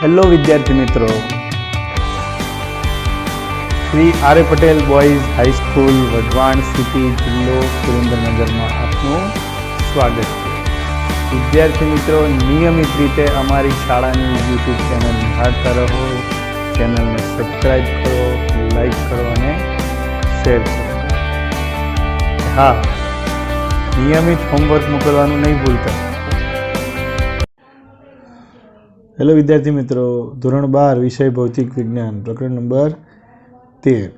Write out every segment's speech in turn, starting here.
Hello વિદ્યાર્થી મિત્રો, Shri R Patel boys high school Wadhwan city જિલ્લો સુરેન્દ્રનગરમાં આપનું સ્વાગત છે। વિદ્યાર્થી મિત્રો, નિયમિત રીતે અમારી શાળાની યુટ્યુબ ચેનલ નિહાળતા રહો। ચેનલને સબસ્ક્રાઈબ કરો, લાઈક કરો અને શેર કરો। હા, નિયમિત હોમવર્ક મોકલવાનું નહીં ભૂલતા। હેલો વિદ્યાર્થી મિત્રો, ધોરણ 12 વિષય ભૌતિક વિજ્ઞાન પ્રકરણ નંબર 13।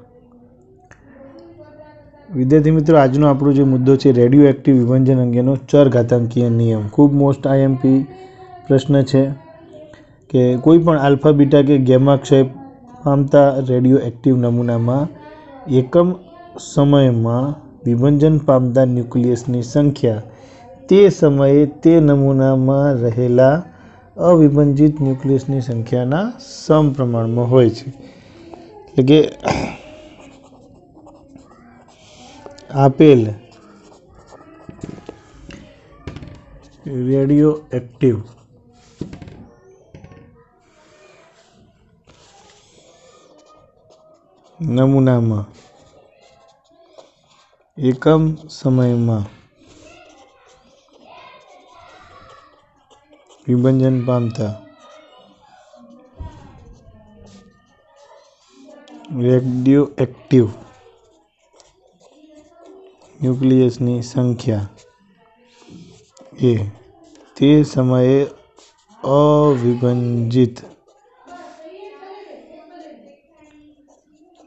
વિદ્યાર્થી મિત્રો, આજનો આપણો જે મુદ્દો છે રેડિયો એક્ટિવ વિભંજન અંગેનો ચરઘાતાંકીય નિયમ। ખૂબ મોસ્ટ આઈએમપી પ્રશ્ન છે કે કોઈ પણ આલ્ફા બીટા કે ગેમા ક્ષય પામતા રેડિયો એક્ટિવ નમૂનામાં એકમ સમયમાં વિભંજન પામતા ન્યુક્લિયસની સંખ્યા તે સમયે તે નમૂનામાં રહેલા અવિભંજિત ન્યુક્લિયસની સંખ્યાના સમપ્રમાણમાં હોય છે। એટલે કે આપેલ રેડિયો એક્ટિવ નમૂનામાં એકમ સમયમાં વિભંજન પામતા રેડિયો એક્ટિવ ન્યુક્લિયસની સંખ્યા એ તે સમયે અવિભંજિત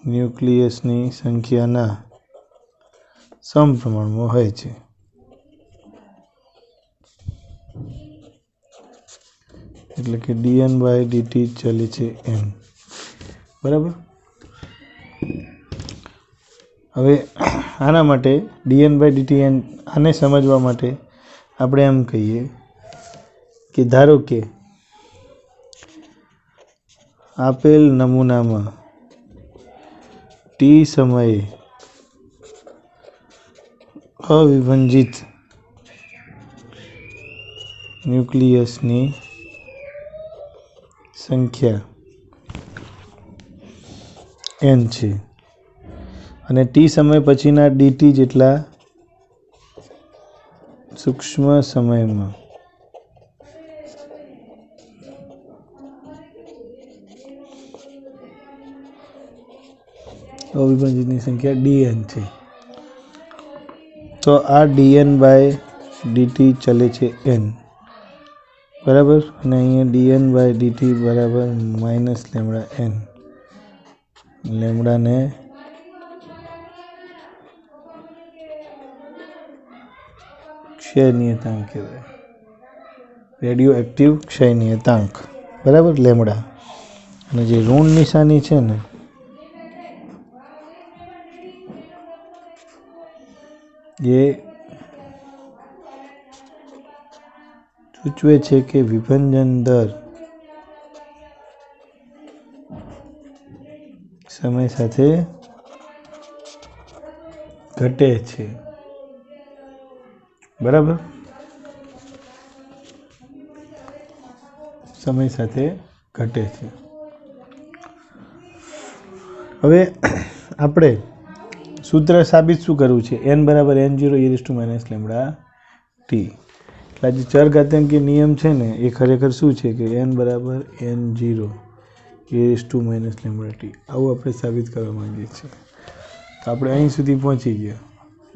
ન્યુક્લિયસની સંખ્યાના સમપ્રમાણમાં હોય છે। એટલે કે dn/dt ચલે છે n, બરાબર। હવે આના માટે dn/dt n આને સમજવા માટે આપણે એમ કહીએ કે ધારો કે આપેલ નમૂનામાં t સમયે અવિભંજિત ન્યુક્લિયસની સંખ્યા n છે અને t સમય પછીના dt જેટલા સૂક્ષ્મ સમયમાં અવિભંજિતની સંખ્યા dn છે। તો આ dn/dt ચલે છે n, બરાબર। અને અહીંયા dn/dt બરાબર -λn, લેમડાને ક્ષય નિયતાંક કહેવાય, રેડિયો એક્ટિવ ક્ષય નિયતાંક, બરાબર, લેમડા। અને જે ઋણ નિશાની છે ને એ સૂચવે છે કે વિભંજન દર સમય સાથે ઘટે છે, બરાબર, સમય સાથે ઘટે છે। હવે આપણે સૂત્ર સાબિત શું કરવું છે? n બરાબર n0 e⁻ λt। એટલે જે ચરઘાતાંકીય નિયમ છે ને એ ખરેખર શું છે કે n બરાબર n0 e⁻ λt આવું આપણે સાબિત કરવા માંગીએ છીએ। તો આપણે અહીં સુધી પહોંચી ગયા,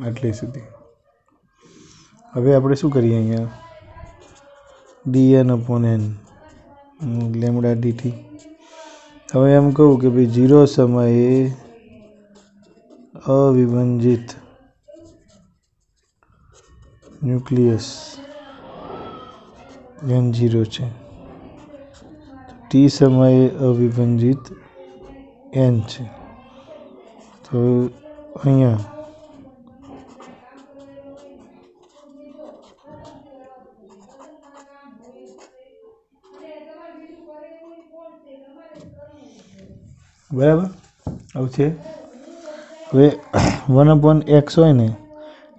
આટલે સુધી। હવે આપણે શું કરીએ, અહીંયા dn/n λ/dt। હવે એમ કહું કે ભાઈ 0 સમયે અવિભંજિત ન્યુક્લિયસ n0 છે, t સમયે અવિભંજિત n છે। તો અહીંયા બરાબર આવું છે। હવે 1/x હોય ને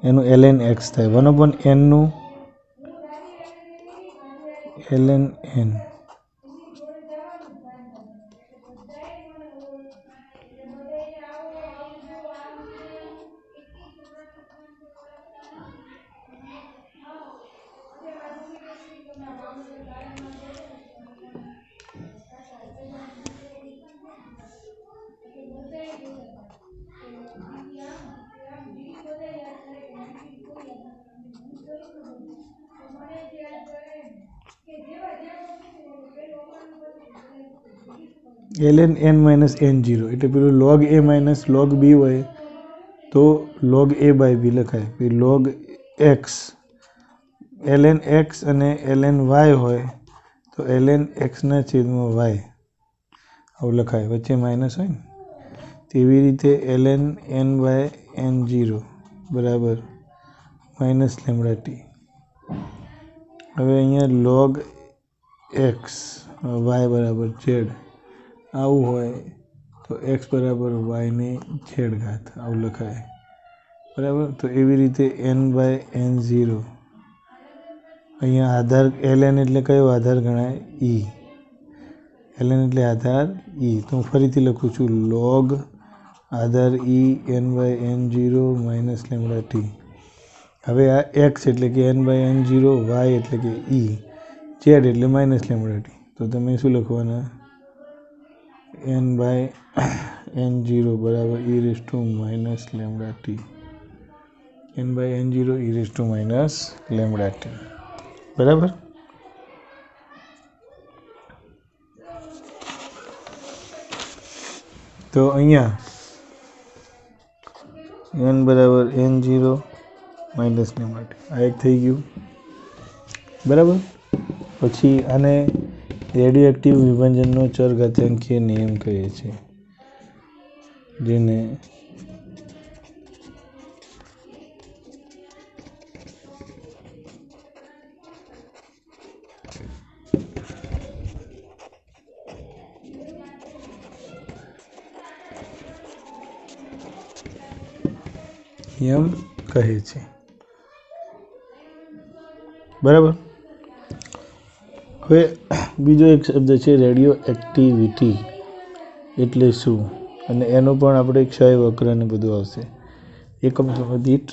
એનું ln x થાય, 1/n નું ln n ln n minus n0 એટલે પેલું log a minus log b હોય તો log a બાય b લખાય. પછી log x ln x અને ln y હોય તો ln x ના છેદમાં y આવું લખાય, વચ્ચે માઇનસ હોય ને. તેવી રીતે ln n બાય n0 બરાબર માઇનસ લેમડા ટી. હવે અહીંયા log x y બરાબર z આવું હોય તો x બરાબર y ની z ઘાત આવું લખાય, બરાબર. તો એવી રીતે n બાય n0 અહીંયા આધાર ln એટલે કયો આધાર ગણાય? e. ln એટલે આધાર e. તો હું ફરીથી લખું છું log આધાર e n by n0 minus lambda t. હવે આ x એટલે કે n બાય n0, y એટલે કે e, z એટલે માઇનસ લેમડા ટી. તો તમે શું લખવાના? n બાય n0 બરાબર e raise to minus lambda t. n by n0 e raise to minus lambda t, બરાબર. તો અહીંયા n બરાબર n0 માઇનસ લેમડા ટી આ એક થઈ ગયું, બરાબર. પછી આને રેડિયો એક્ટિવ વિભાજનનો ચરઘાતાંકીય નિયમ કહે છે, જેને નિયમ કહે છે, બરાબર. હવે બીજો એક શબ્દ છે રેડિયો એક્ટિવિટી એટલે શું, અને એનો પણ આપણે ક્ષય વક્ર ને બધું આવશે. એકમ સમય દીઠ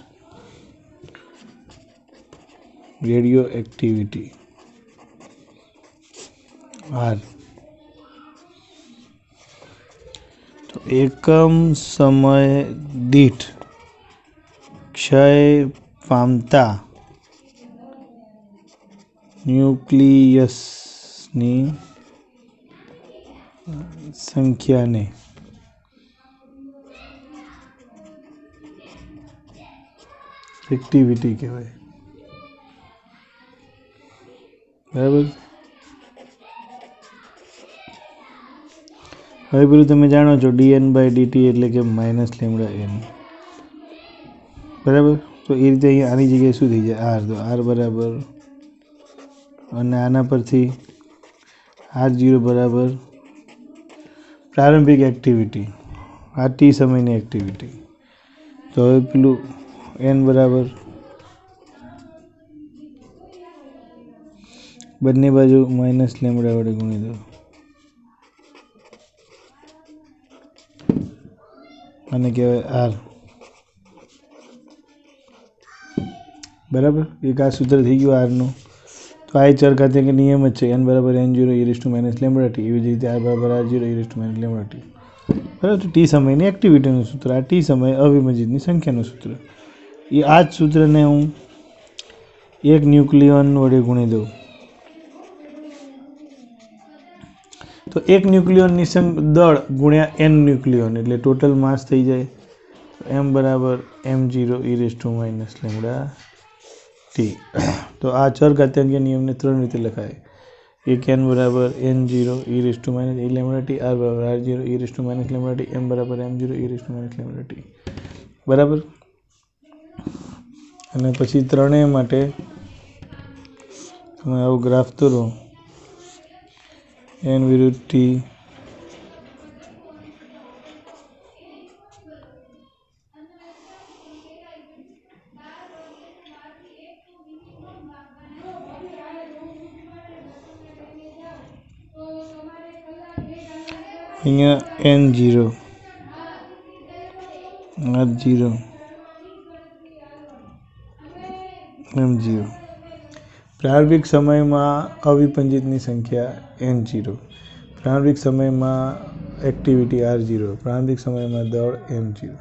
રેડિયો એક્ટિવિટી r. તો એકમ સમય દીઠ ક્ષય પામતા ન્યુક્લિયસની સંખ્યાને એક્ટિવિટી કહેવાય, બરાબર. હવે પેલું તમે જાણો છો dn બાય dt એટલે કે માઇનસ લેમડા n, બરાબર. તો એ રીતે અહીંયા આની જગ્યાએ શું થઈ જાય? r. તો r બરાબર, અને આના પરથી r0 બરાબર પ્રારંભિક એક્ટિવિટી, આ t સમયની એક્ટિવિટી. તો હવે પેલું n બરાબર બંને બાજુ માઇનસ લેમડા વડે ગુણી દો, અને કહેવાય r, બરાબર. એક આ સૂત્ર થઈ ગયું આરનું. તો આ ચરઘાતાંકીય નિયમ જ છે, n બરાબર n0 e raise to minus lambda t. એવી જ રીતે r બરાબર r0 e raise to minus lambda t, બરાબર. તો ટી સમયની એક્ટિવિટીનું સૂત્ર, આ ટી સમય અવિભાજિતની સંખ્યાનું સૂત્ર. એ આ જ સૂત્રને હું એક ન્યુક્લિયોન વડે ગુણી દઉં તો એક ન્યુક્લિયોનની દળ ગુણ્યા n ન્યુક્લિયોન એટલે ટોટલ માસ થઈ જાય m બરાબર m0 e raise to minus lambda t. તો આ ચરઘાતાંકીય નિયમને ત્રણ રીતે લખાય. એક n બરાબર n0 e raise to minus e lambda t, r બરાબર r0 e raise to minus lambda t, m બરાબર m0 e raise to minus lambda t, બરાબર. અને પછી ત્રણેય માટે તમે આવું ગ્રાફ દોરો, n વિરુદ્ધ t, અહીંયા n0 r0 m0, પ્રારંભિક સમયમાં અવિભાજિતની સંખ્યા n0, પ્રારંભિક સમયમાં એક્ટિવિટી r0, પ્રારંભિક સમયમાં દળ m0.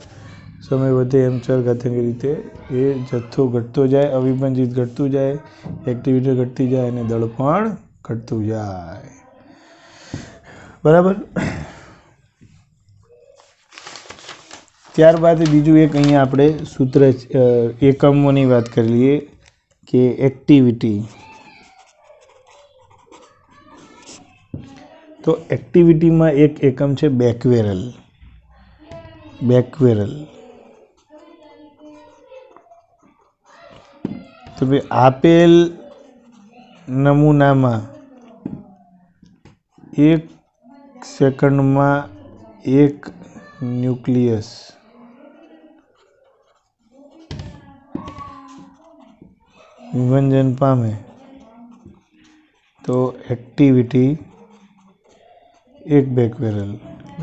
સમય વધે એમ ચરઘાતાંકી રીતે એ જથ્થો ઘટતો જાય, અવિભાજિત ઘટતું જાય, એક્ટિવિટી ઘટતી જાય અને દળ પણ ઘટતું જાય. બરાબર. ત્યારબાદ બીજું એક અહીંયા આપણે સૂત્ર એકમોની વાત કરી લઈએ કે એક્ટિવિટી. તો એક્ટિવિટીમાં એક એકમ છે બેકવેરલ. તો ભાઈ આપેલ નમૂનામાં 1 સેકન્ડમાં 1 ન્યુક્લિયસ વિભાજન પામે તો એક્ટિવિટી 1 બેકવેરલ.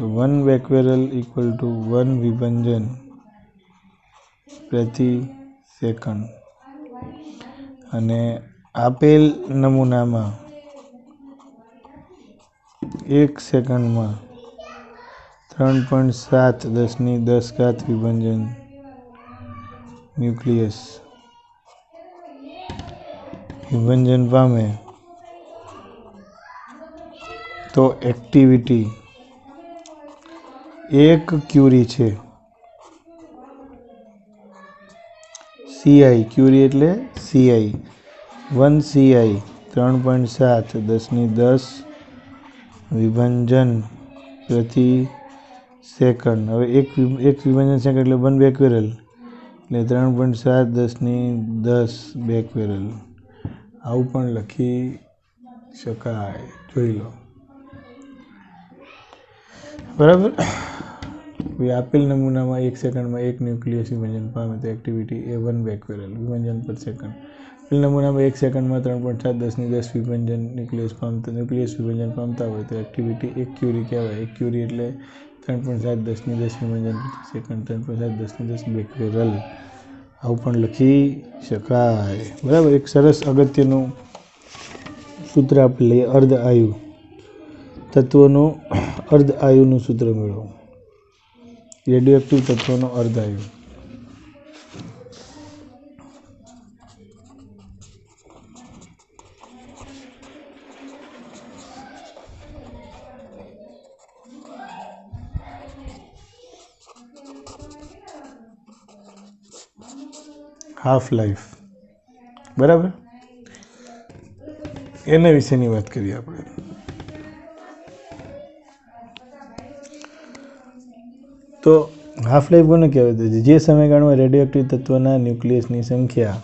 1 બેકવેરલ ઇક્વલ ટુ 1 વિભાજન પ્રતિ સેકન્ડ. અને આપેલ નમૂનામાં 1 સેકન્ડમાં 3.7 વિભાજન ન્યુક્લિયસ વિભાજન પામે તો એક્ટિવિટી 1 ક્યુરી છે. CI ક્યુરી એટલે CI 1 CI 3.7 વિભાજન પ્રતિ સેકન્ડ. હવે એક વિભાજન સેકન્ડ એટલે 1 બેકવેરલ એટલે 3.7 બેકવેરલ. આવું પણ લખી શકાય, જોઈ લો. બરાબર. આપેલ નમૂનામાં 1 સેકન્ડમાં 1 ન્યુક્લિયસ વિભાજન પામે તો એક્ટિવિટી એ 1 બેકવેરલ વિભાજન પર સેકન્ડ. આપેલ નમૂનામાં 1 સેકન્ડમાં 3.7 વિભાજન ન્યુક્લિયસ વિભાજન પામતા હોય તો એક્ટિવિટી 1 ક્યુરી કહેવાય. 1 ક્યુરી એટલે 3.7 વિભાજન પ્રતિ સેકન્ડ, 3.7 બેકવેરલ. આવું પણ લખી શકાય. બરાબર. એક સરસ અગત્યનું સૂત્ર આપણે લઈએ, અર્ધ આયુ તત્વોનું અર્ધ આયુનું સૂત્ર મેળવો. રેડિયોએક્ટિવ તત્વોનો અર્ધ આયુ. Half life. બરાબર. એના વિશેની વાત કરીએ આપણે. તો હાફ લાઈફ કોને કહેવાય? જે સમયગાળામાં રેડિયોએક્ટિવ તત્વના ન્યુક્લિયસની સંખ્યા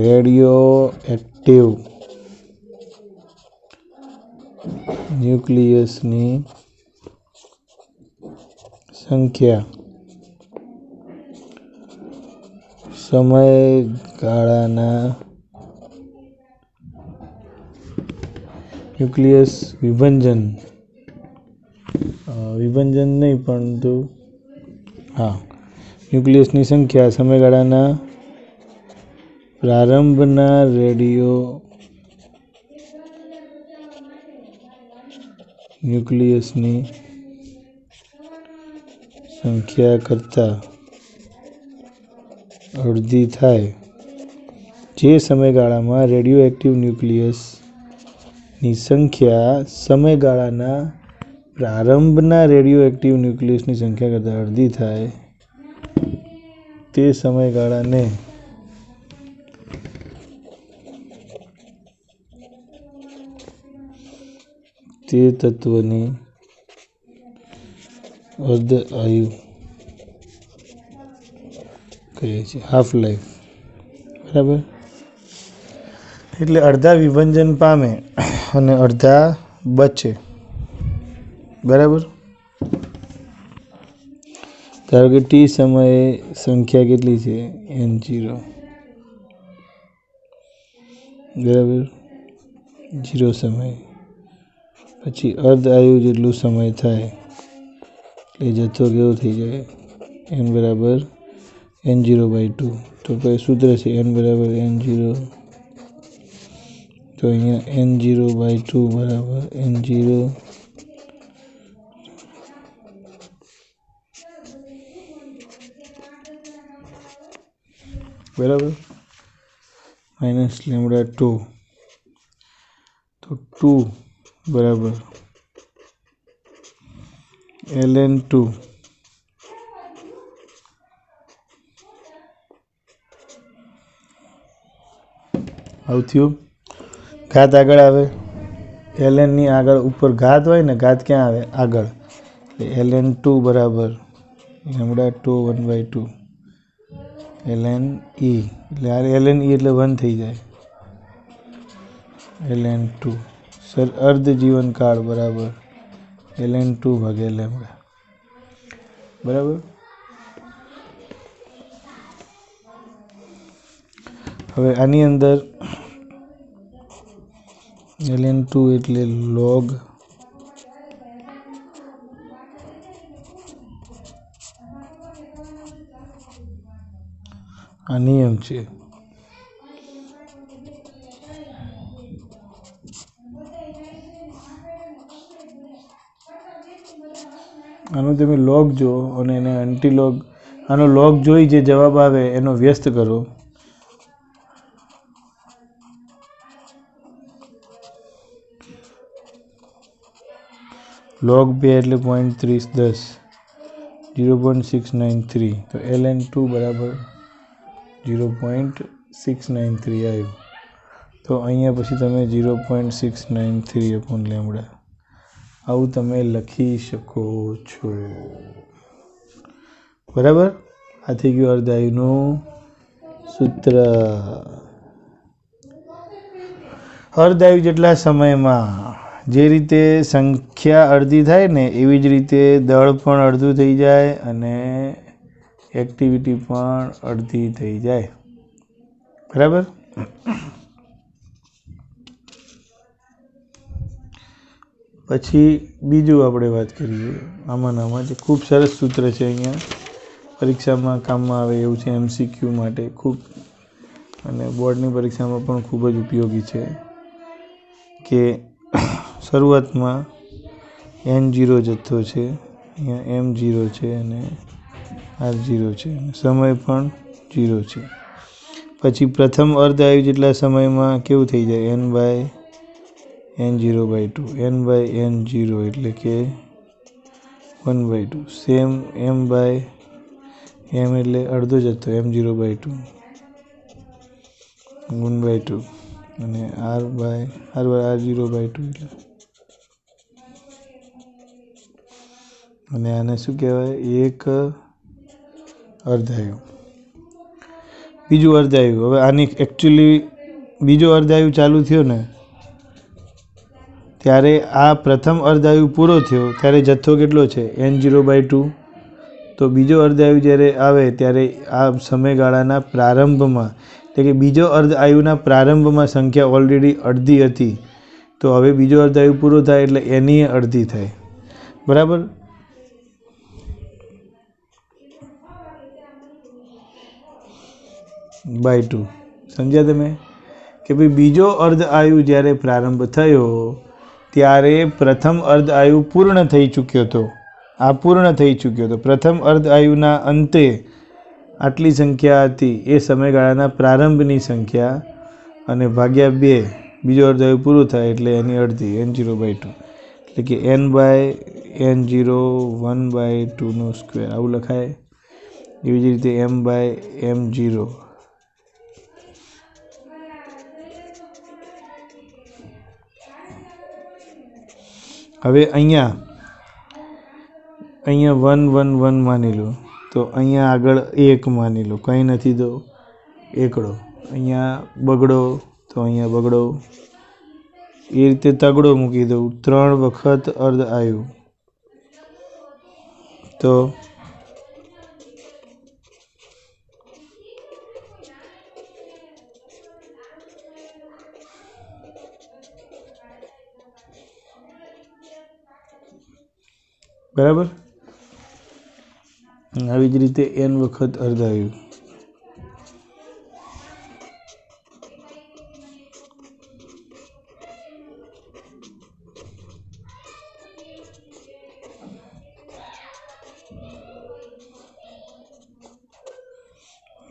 રેડિયોએક્ટિવ ન્યુક્લિયસની સંખ્યા સમયગાળાના ન્યુક્લિયસ વિભાજન નહીં પરંતુ ન્યુક્લિયસની સંખ્યા સમયગાળાના પ્રારંભના રેડિયો ન્યુક્લિયસની સંખ્યા કરતાં અડધી થાય. જે સમયગાળામાં રેડિયોએક્ટિવ ન્યુક્લિયસની સંખ્યા સમયગાળાના પ્રારંભના રેડિયોએક્ટિવ ન્યુક્લિયસની સંખ્યા કરતાં અડધી થાય તે સમયગાળાને તે તત્વની અર્ધ આયુ કહે છે, હાફ લાઈફ. બરાબર. એટલે અડધા વિભાજન પામે અને અડધા બચે. બરાબર. ધારો કે ટી સમયે સંખ્યા કેટલી છે? n0. બરાબર. 0 સમય પછી અર્ધ આયુ જેટલું સમય થાય એટલે જથ્થો કેવો થઈ જાય n બરાબર n0/2 તો પછી સૂત્ર છે n બરાબર n0 તો અહીંયા n0/2 બરાબર n0 બરાબર માઇનસ લેમડા 2 તો 2 બરાબર ln2 આવું થયું ઘાત આગળ આવે ln ની આગળ ઉપર ઘાત હોય ને ઘાત ક્યાં આવે આગળ ln2 બરાબર લેમડા 2 1/2 ln e એટલે ln e એટલે 1 થઈ જાય ln2 સર અર્ધ જીવનકાળ બરાબર ln2 ભાગ્યા લેમડા બરાબર હવે આની અંદર ln2 એટલે log આ નિયમ છે આનો તમે log જો અને એને એન્ટીલોગ આનો log જોઈ જે જવાબ આવે એનો વ્યસ્ત કરો log 2 એટલે 0.3010 0.693 તો ln2 બરાબર 0.693 આવ્યું તો અહીંયા પછી તમે 0.693 અપોન લેમડા આવું તમે લખી શકો છો બરાબર આ થઈ ગયું અર્ધાયુનું સૂત્ર અર્ધાયુ જેટલા સમયમાં જે રીતે સંખ્યા અડધી થાય ને એવી જ રીતે દળ પણ અડધું થઈ જાય અને એક્ટિવિટી પણ અડધી થઈ જાય બરાબર પછી બીજું આપણે વાત કરીએ આમાં જે ખૂબ સરસ સૂત્ર છે અહીંયા પરીક્ષામાં કામમાં આવે એવું છે MCQ માટે ખૂબ અને બોર્ડની પરીક્ષામાં પણ ખૂબ જ ઉપયોગી છે કે શરૂઆતમાં n0 જથ્થો છે અહીંયા m0 છે અને r0 છે અને સમય પણ 0 છે પછી પ્રથમ અર્ધાયુ જેટલા સમયમાં કેવું થઈ જાય n/n0/2 n/n0 એટલે કે 1/2 સેમ m/m એટલે અડધો જથ્થો m0/2 1/2 અને r/r0/2 એટલે અને આને શું કહેવાય એક અર્ધાયુ બીજું અર્ધાયુ હવે આની એકચ્યુઅલી બીજો અર્ધાયુ ચાલુ થયો ને ત્યારે આ પ્રથમ અર્ધાયુ પૂરો થયો ત્યારે જથ્થો કેટલો છે n0/2 તો બીજો અર્ધાયુ જ્યારે આવે ત્યારે આ સમયગાળાના પ્રારંભમાં એટલે કે બીજો અર્ધાયુના પ્રારંભમાં સંખ્યા ઓલરેડી અડધી હતી તો હવે બીજો અર્ધાયુ પૂરો થાય એટલે એની અડધી થાય બરાબર બાય 2 સમજ્યા તમે કે ભાઈ બીજો અર્ધાયુ જ્યારે પ્રારંભ થયો ત્યારે પ્રથમ અર્ધાયુ પૂર્ણ થઈ ચૂક્યો હતો આ પૂર્ણ થઈ ચૂક્યો હતો પ્રથમ અર્ધાયુના અંતે આટલી સંખ્યા હતી એ સમયગાળાના પ્રારંભની સંખ્યા અને ભાગ્યા 2 બીજો અર્ધાયુ પૂરું થાય એટલે એની અડધી n0/2 એટલે કે n/n0 1/2 નો સ્ક્વેર આવું લખાય એવી જ રીતે m/m0 હવે અહીંયા 1 1 1 માની લો તો અહીંયા આગળ 1 માની લો કંઈ નથી તો એકડો અહીંયા બગડો તો અહીંયા બગડો એ રીતે તગડો મૂકી દઉં 3 વખત અર્ધાયુ તો બરાબર આવી જ રીતે n વખત અર્ધાયુ.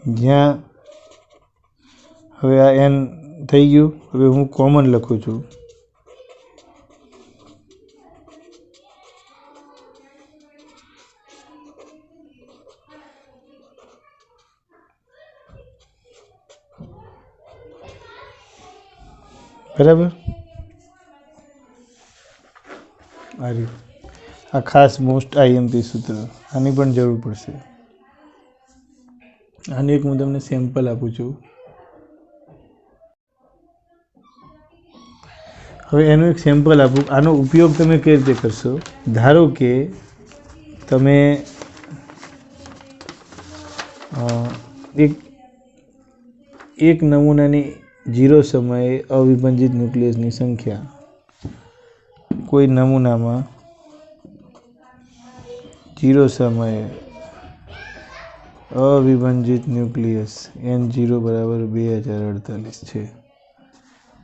જ્યાં હવે આ n થઈ ગયું. હવે હું કોમન લખું છું. બરાબર. આ ખાસ મોસ્ટ આઈએમપી સૂત્ર, આની પણ જરૂર પડશે. આની એક હું તમને સેમ્પલ આપું છું. હવે એનું એક સેમ્પલ આપું. આનો ઉપયોગ તમે કઈ રીતે કરશો? ધારો કે તમે એક નમૂનાની 0 સમયે અવિભાજિત ન્યુક્લિયસની સંખ્યા, કોઈ નમૂનામાં 0 સમયે અવિભાજિત ન્યુક્લિયસ N0 બરાબર 2048 છે.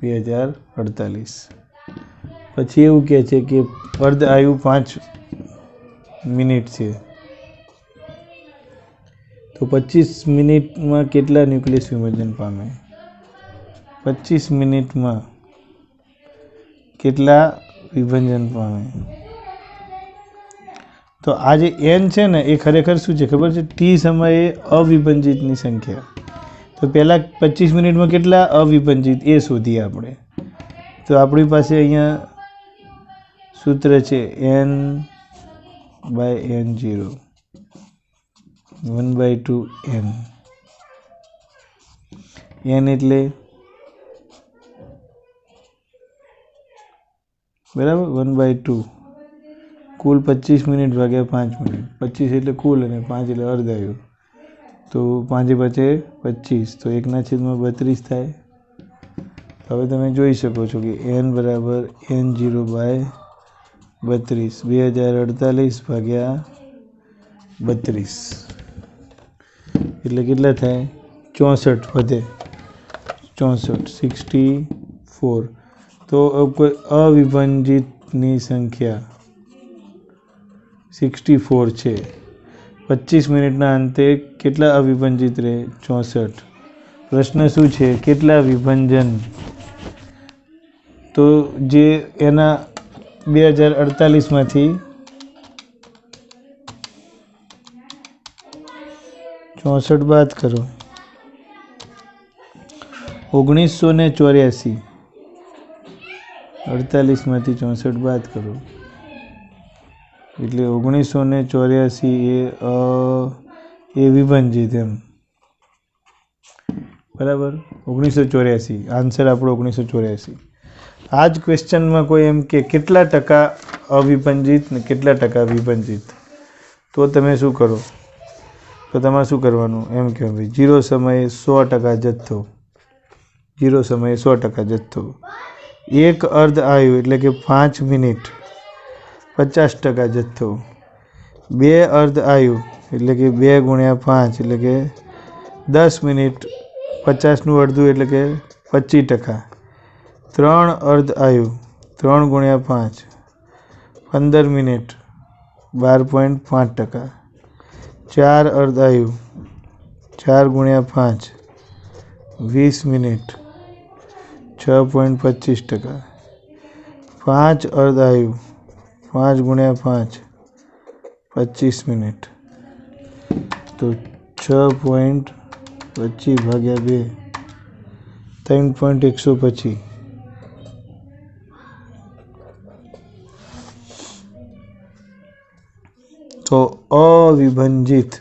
2048. પછી એવું કહે છે કે અર્ધ આયુ 5 મિનિટ છે. તો 25 મિનિટમાં કેટલા ન્યુક્લિયસ વિભાજન પામે? 25 મિનિટમાં કેટલા વિભાજન પામે? તો આ જે n છે ને એ ખરેખર શું છે ખબર છે? t સમયે અવિભાજિતની સંખ્યા. તો પહેલાં 25 મિનિટમાં કેટલા અવિભાજિત એ શોધીએ આપણે. તો આપણી પાસે અહીંયા સૂત્ર છે n/n0 1/2n. n એટલે બરાબર 1/2. કુલ 25 મિનિટ ભાગ્યા 5 મિનિટ. 25 એટલે કુલ અને 5 એટલે અર્ધાયુ. તો 5 બચે 25. તો 1/32 થાય. હવે તમે જોઈ શકો છો કે n બરાબર n0/32. 2048 ભાગ્યા 32 એટલે કેટલા થાય? 64 વધે. 64. તો કોઈ અવિભાજિતની સંખ્યા 64 છે. 25 મિનિટના અંતે કેટલા અવિભાજિત રહે? 64. પ્રશ્ન શું છે? કેટલા વિભાજન? તો જે એના 2048માંથી 64 બાદ કરો. 1984. 48માંથી 64 બાદ કરો એટલે 1984 એ વિભાજિત એમ. બરાબર. 1984 આન્સર આપણો 1984. આ જ ક્વેશ્ચનમાં કોઈ એમ કે કેટલા ટકા અવિભાજિત ને કેટલા ટકા વિભાજિત, તો તમે શું કરો? તો તમારે શું કરવાનું? એમ કે ભાઈ 0 સમયે 100% જથ્થો. 0 સમયે 100% જથ્થો. એક અર્ધ આયુ એટલે કે 5 મિનિટ 50% જથ્થો. 2 અર્ધ આયુ એટલે કે 2 × 5 એટલે કે 10 મિનિટ 50નું અડધું એટલે કે 25%. 3 અર્ધ આયુ 3 × 5 15 મિનિટ 12.5%. 4 અર્ધ આયુ 4 × 5 20 મિનિટ 6.25%. 5 અર્ધ આયુ 5 × 5 25 મિનિટ. તો 6.25 ભાગ્યા 2 3.125. તો અવિભાજિત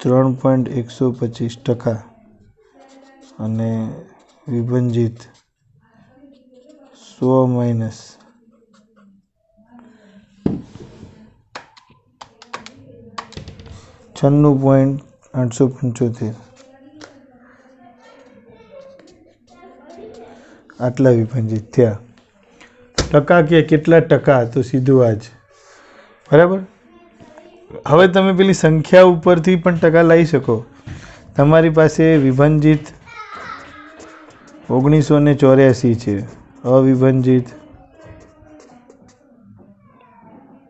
3.125% અને વિભાજિત 100 માઇનસ 96.875 આટલા વિભાજિત થયા. ટકા કે કેટલા ટકા? તો સીધું આ જ બરાબર. હવે તમે પેલી સંખ્યા ઉપરથી પણ ટકા લઈ શકો. તમારી પાસે વિભાજિત 1984 છે, અવિભાજિત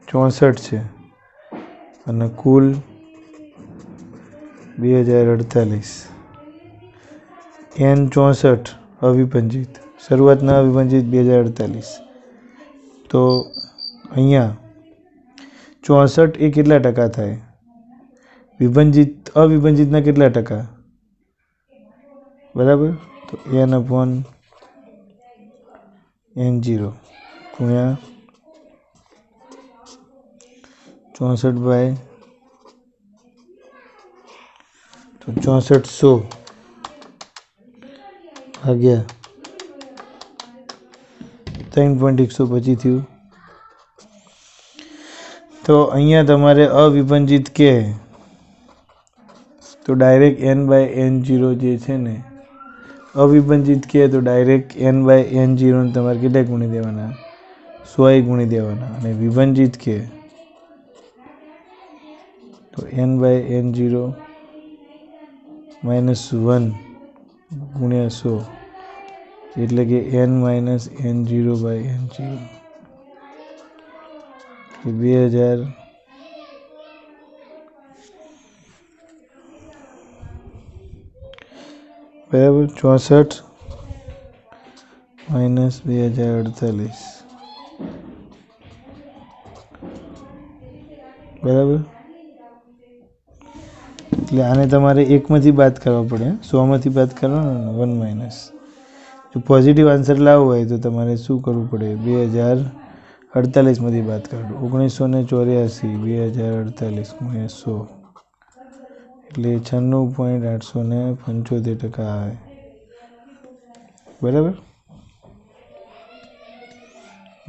64 છે અને કુલ 2048. n 64 અવિભાજિત, શરૂઆતના અવિભાજિત 2048. તો અહીંયા 64 એ કેટલા ટકા થાય? વિભાજિત અવિભાજિતના કેટલા ટકા? બરાબર. તો n/n0 ગુણ્યા 64 તો 6400 ભાગ્યા 3.125 થયું. તો અહીંયા તમારે અવિભાજિત કે તો ડાયરેક્ટ n/n0 જે છે ને, અવિભાજિત કે તો ડાયરેક્ટ n/n0 ને તમારે કેટલા ગુણી દેવાના? 100 ગુણી દેવાના. અને વિભાજિત કે તો n/n0 -1 ગુણ્યા 100 એટલે કે n-n0/n0 2000 બરાબર. 64 - 2048 બરાબર. એટલે આને તમારે એકમાંથી બાદ કરવા પડે, 100માંથી બાદ કરવાનો, 1 માઇનસ. જો પોઝિટિવ આન્સર લાવવો હોય તો તમારે શું કરવું પડે? 2048માંથી બાદ કરવાનું. 1984 2048 ગુણ્યા 100 એટલે 96.875% આવે. બરાબર.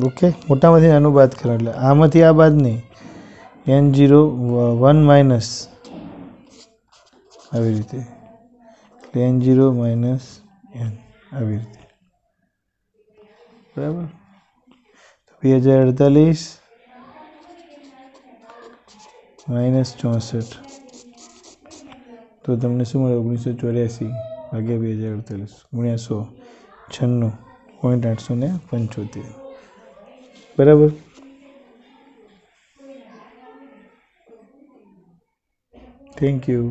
ઓકે. મોટામાંથી નાનું બાદ કરો એટલે આમાંથી આ બાદ નહીં, n0 1 માઇનસ આવી રીતે, એટલે n0 માઇનસ n આવી રીતે. બરાબર. 2048 માઇનસ 64 તો તમને શું મળે? 1984 ભાગ્યા 2048 ગુણ્યા 100 96.875. બરાબર. Thank you.